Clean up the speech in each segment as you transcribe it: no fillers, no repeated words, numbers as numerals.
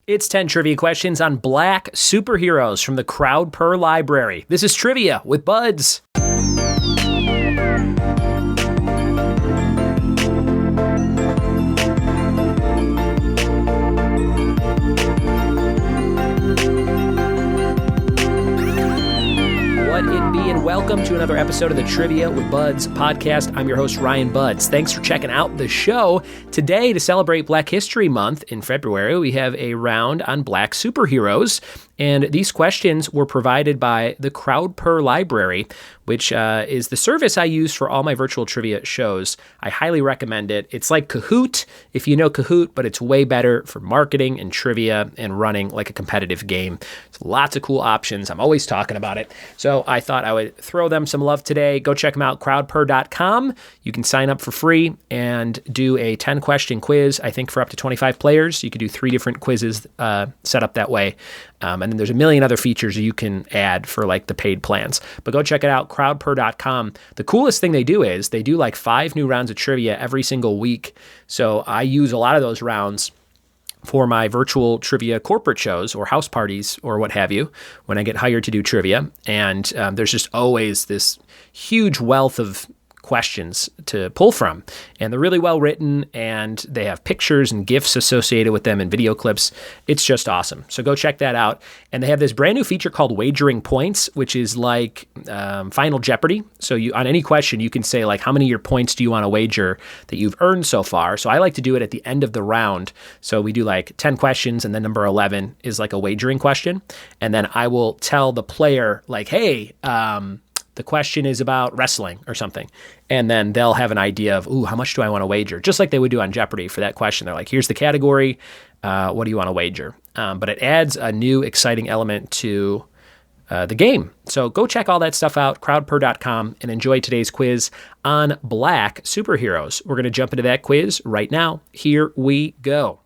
It's 10 trivia questions on black superheroes from the Crowd Per Library. This is Trivia with Buds. What it be, and welcome to another episode of the Trivia with Buds podcast. I'm your host, Ryan Buds. Thanks for checking out the show. Today, to celebrate Black History Month in February, we have a round on black superheroes. And these questions were provided by the Crowd Per Library, which is the service I use for all my virtual trivia shows. I highly recommend it. It's like Kahoot, if you know Kahoot, but it's way better for marketing and trivia and running like a competitive game. There's lots of cool options. I'm always talking about it. So I thought I would throw them some love today. Go check them out, crowdper.com. You can sign up for free and do a 10-question quiz, I think for up to 25 players. You could do 3 different quizzes set up that way. And then there's a million other features you can add for like the paid plans. But go check it out, crowdper.com. The coolest thing they do is they do like 5 new rounds of trivia every single week. So I use a lot of those rounds for my virtual trivia corporate shows or house parties or what have you when I get hired to do trivia. And there's just always this huge wealth of questions to pull from, and they're really well written, and they have pictures and GIFs associated with them and video clips. It's just awesome. So go check that out. And they have this brand new feature called Wagering Points, which is like Final Jeopardy. So you, on any question, you can say like, how many of your points do you want to wager that you've earned so far? So I like to do it at the end of the round. So we do like 10 questions, and then number 11 is like a wagering question. And then I will tell the player like, hey, the question is about wrestling or something. And then they'll have an idea of, how much do I want to wager? Just like they would do on Jeopardy for that question. They're like, here's the category. What do you want to wager? But it adds a new exciting element to the game. So go check all that stuff out, crowdper.com, and enjoy today's quiz on black superheroes. We're going to jump into that quiz right now. Here we go.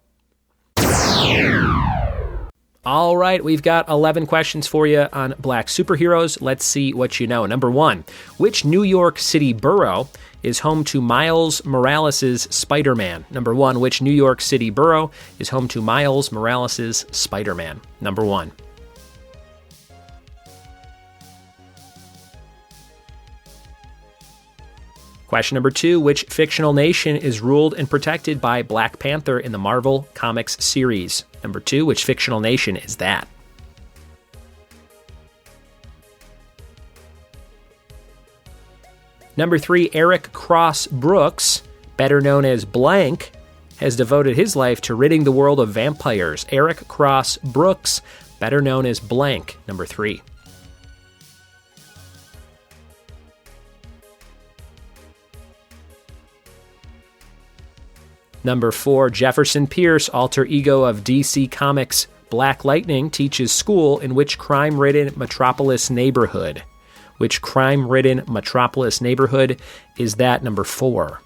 All right, we've got 11 questions for you on black superheroes. Let's see what you know. Number 1, which New York City borough is home to Miles Morales' Spider-Man? Number 1, which New York City borough is home to Miles Morales' Spider-Man? Number 1. Question number 2, which fictional nation is ruled and protected by Black Panther in the Marvel Comics series? Number 2, which fictional nation is that? Number 3, Eric Cross Brooks, better known as Blank, has devoted his life to ridding the world of vampires. Eric Cross Brooks, better known as Blank. Number 3. Number 4, Jefferson Pierce, alter ego of DC Comics' Black Lightning, teaches school in which crime-ridden metropolis neighborhood? Which crime-ridden metropolis neighborhood is that? Number 4.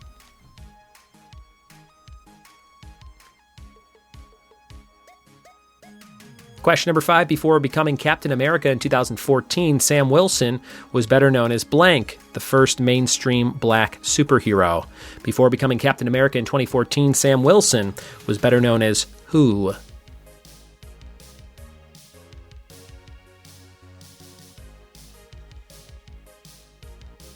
Question number 5, before becoming Captain America in 2014, Sam Wilson was better known as Blank, the first mainstream black superhero. Before becoming Captain America in 2014, Sam Wilson was better known as who?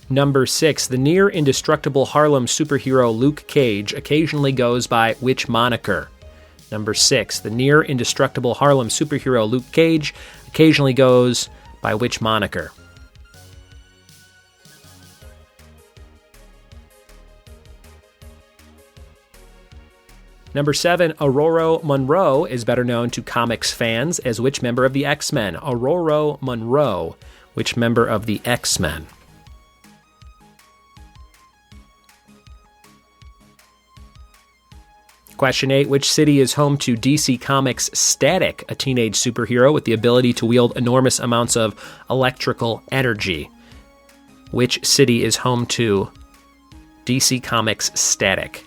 Number 6, the near indestructible Harlem superhero Luke Cage occasionally goes by which moniker? Number 6, the near indestructible Harlem superhero Luke Cage occasionally goes by which moniker? Number 7, Aurora Monroe is better known to comics fans as which member of the X-Men? Aurora Monroe, which member of the X-Men? Question 8, which city is home to DC Comics' Static, a teenage superhero with the ability to wield enormous amounts of electrical energy? Which city is home to DC Comics' Static?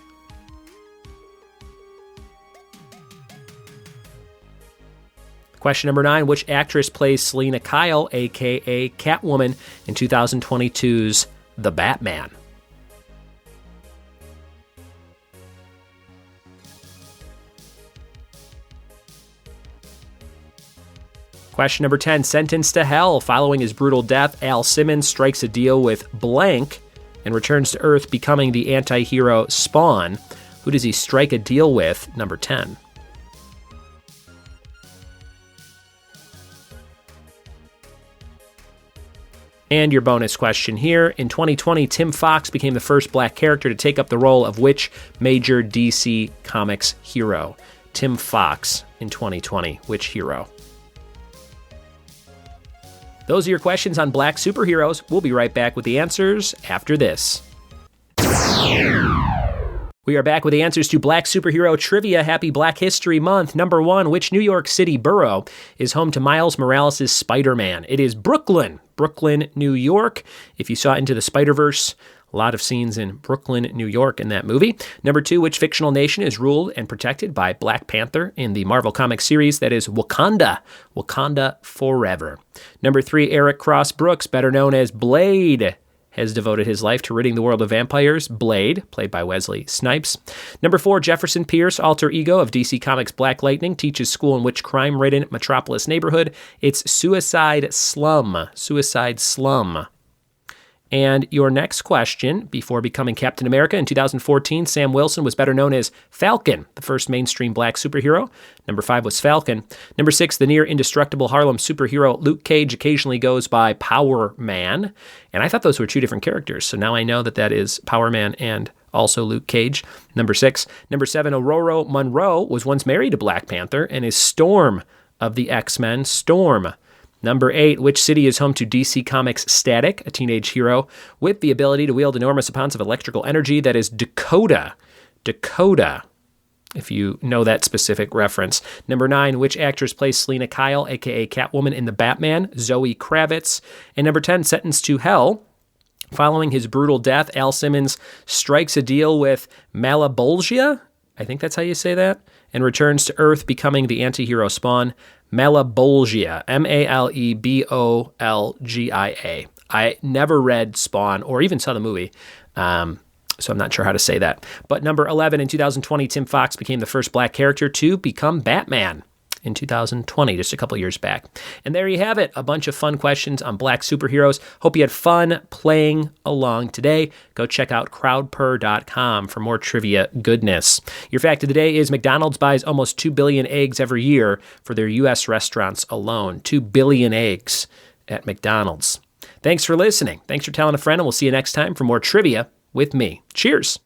Question number 9, which actress plays Selina Kyle, a.k.a. Catwoman, in 2022's The Batman? Question number 10, sentenced to hell. Following his brutal death, Al Simmons strikes a deal with blank and returns to Earth, becoming the anti-hero Spawn. Who does he strike a deal with? Number 10. And your bonus question here. In 2020, Tim Fox became the first black character to take up the role of which major DC Comics hero? Tim Fox in 2020. Which hero? Those are your questions on black superheroes. We'll be right back with the answers after this. We are back with the answers to Black Superhero Trivia. Happy Black History Month. Number 1, which New York City borough is home to Miles Morales' Spider-Man? It is Brooklyn. Brooklyn, New York. If you saw Into the Spider-Verse, a lot of scenes in Brooklyn, New York in that movie. Number 2, which fictional nation is ruled and protected by Black Panther in the Marvel Comics series? That is Wakanda. Wakanda forever. Number 3, Eric Cross Brooks, better known as Blade, has devoted his life to ridding the world of vampires. Blade, played by Wesley Snipes. Number 4, Jefferson Pierce, alter ego of DC Comics Black Lightning, teaches school in which crime-ridden metropolis neighborhood? It's Suicide Slum. Suicide Slum. And your next question, before becoming Captain America in 2014, Sam Wilson was better known as Falcon, the first mainstream black superhero. Number 5 was Falcon. Number 6, the near indestructible Harlem superhero Luke Cage occasionally goes by Power Man. And I thought those were two different characters, so now I know that that is Power Man and also Luke Cage. Number 6. Number 7, Aurora Monroe was once married to Black Panther and is Storm of the X-Men. Storm. Number 8, which city is home to DC Comics Static, a teenage hero with the ability to wield enormous amounts of electrical energy? That is Dakota. Dakota, if you know that specific reference. Number 9, which actress plays Selina Kyle, a.k.a. Catwoman in The Batman? Zoe Kravitz. And number 10, sentenced to hell. Following his brutal death, Al Simmons strikes a deal with Malebolgia, I think that's how you say that, and returns to Earth, becoming the anti-hero Spawn. Malebolgia, Malebolgia. I never read Spawn or even saw the movie, so I'm not sure how to say that. But number 11, in 2020, Tim Fox became the first black character to become Batman in 2020, just a couple years back. And there you have it, a bunch of fun questions on black superheroes. Hope you had fun playing along today. Go check out crowdpurr.com for more trivia goodness. Your fact of the day is McDonald's buys almost 2 billion eggs every year for their U.S. restaurants alone. 2 billion eggs at McDonald's. Thanks for listening. Thanks for telling a friend, and we'll see you next time for more trivia with me. Cheers.